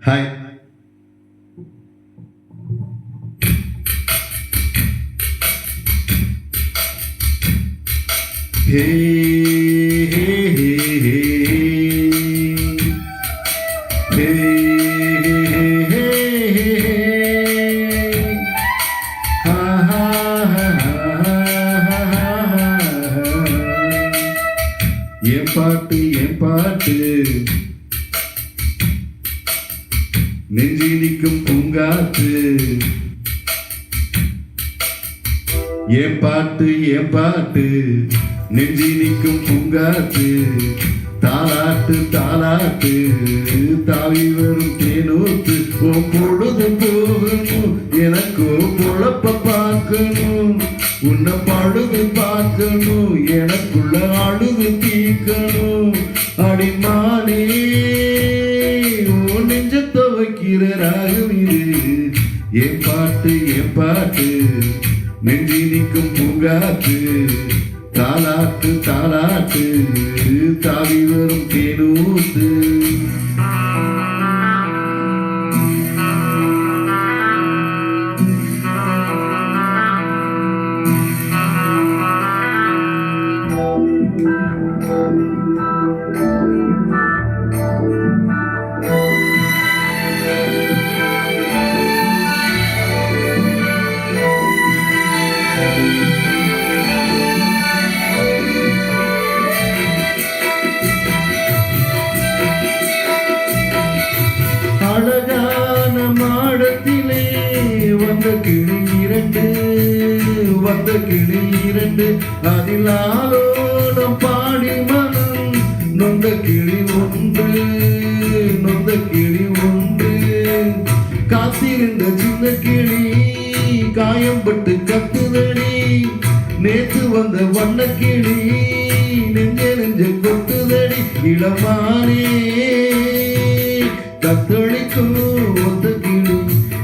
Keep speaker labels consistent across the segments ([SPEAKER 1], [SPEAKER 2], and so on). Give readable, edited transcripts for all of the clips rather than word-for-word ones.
[SPEAKER 1] Hi. ஹே ஹே ஹே ஹே ஹே ஹே ஹே ஹா ஹா ஹா. என் பாட்டு நெஞ்சிலிக்கும் பூங்காத்து. என் பாட்டு நெஞ்சிலிக்கும் பூங்காத்து. தாலாட்டு தாலாட்டு தாவி வரும் தேனூத்து. ஓ பொழுது போகணும் எனக்கோ பொழப்ப பார்க்கணும். உன்னை பழுது பார்க்கணும் எனக்குள்ள அழுது தீக்கணும். அடிமானே நெஞ்ச துவைக்கிற ராகம் இது. என் பாட்டு நெஞ்சிலிக்கும் பூங்காத்து. தாலாட்டு தாலாட்டு தாவி வரும் தேனூத்து. அழகான மாடத்திலே வந்த கிளி இரண்டு அதில் ஆலோலம் பாடி மனம் நொந்த கிளி ஒன்று. காத்திருந்த சின்ன கிளி காயம்பட்டு கத்துதடி. நேத்து வந்த வண்ண கிளி நெஞ்ச கொட்டுதடி. இளமானே கத்தளிக்கும் ஒத்த கிளி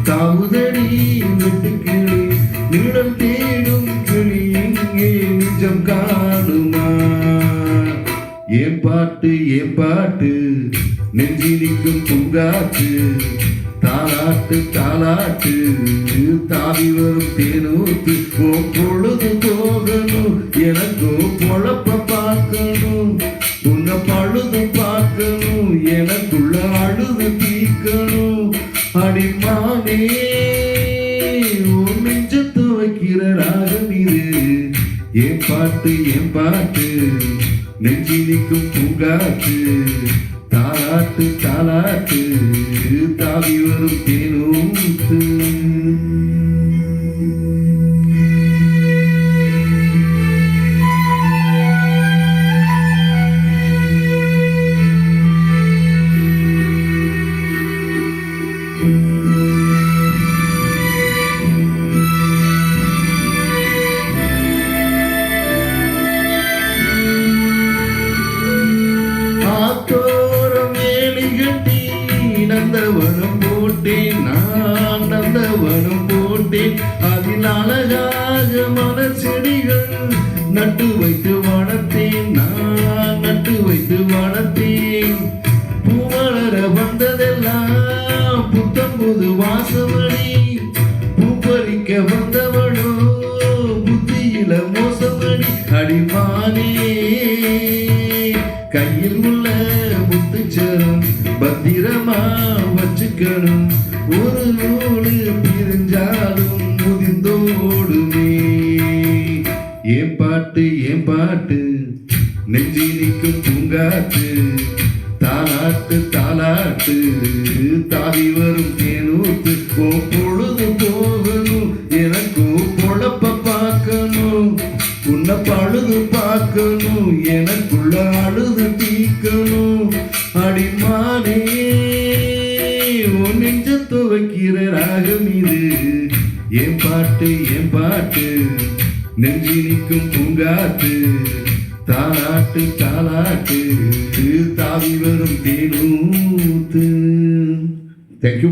[SPEAKER 1] தாவுதடி வெட்டு கிளி. நிழல் தேடும் கிளி இங்கே நிஜம் காணுமா? என் பாட்டு நெஞ்சிலிக்கும் பூங்காத்து. தாலாட்டு தாலாட்டு தாவி வரும் தேனூத்து. ஓ பொழுது போகணும் எனக்கோ பொழப்ப பார்க்கணும். உன்னை பழுது பார்க்கணும் எனக்குள்ள அழுது தீக்கணும். அடிமானே நெஞ்ச துவைக்கிற ராகம் இது. என் பாட்டு நெஞ்சிலிக்கும் பூங்காத்து. தாலாட்டு தாலாட்டு தாவி வரும் தேனூத்து. நந்தவனம் போட்டேன் அதில் அழகாக மலர்ச்செடிகள் நட்டு வைத்து வளர்த்தேன். நான் நட்டு வைத்து வளர்த்தேன். பூவளர வந்ததெல்லாம் புத்தம் புது வாசமணி. பூப்பறிக்க வந்தவளோ புத்தியில மோசமணி. அடிமானே கையில் உள்ள முத்துச்சரம் பத்திரமா வச்சுக்கணும். ஒரு நூலு பிரிஞ்சாலும் முதிர்ந்தோடுமே. என் பாட்டு நெஞ்சிலிக்கும் பூங்காத்து. தாலாட்டு தாலாட்டு தாவி வரும் தேனூத்து. ஓ பொழுது போகணும் எனக்கோ பொழப்ப பார்க்கணும். உன்னை பழுது பார்க்கணும் எனக்குள்ள அழுது தீக்கணும். அடிமானே நெஞ்ச துவைக்கிற ராகம் இது. என் பாட்டு நெஞ்சிலிக்கும் பூங்காத்து. தாலாட்டு தாலாட்டு தாவி வரும் தேனூத்து. தேங்க்யூ.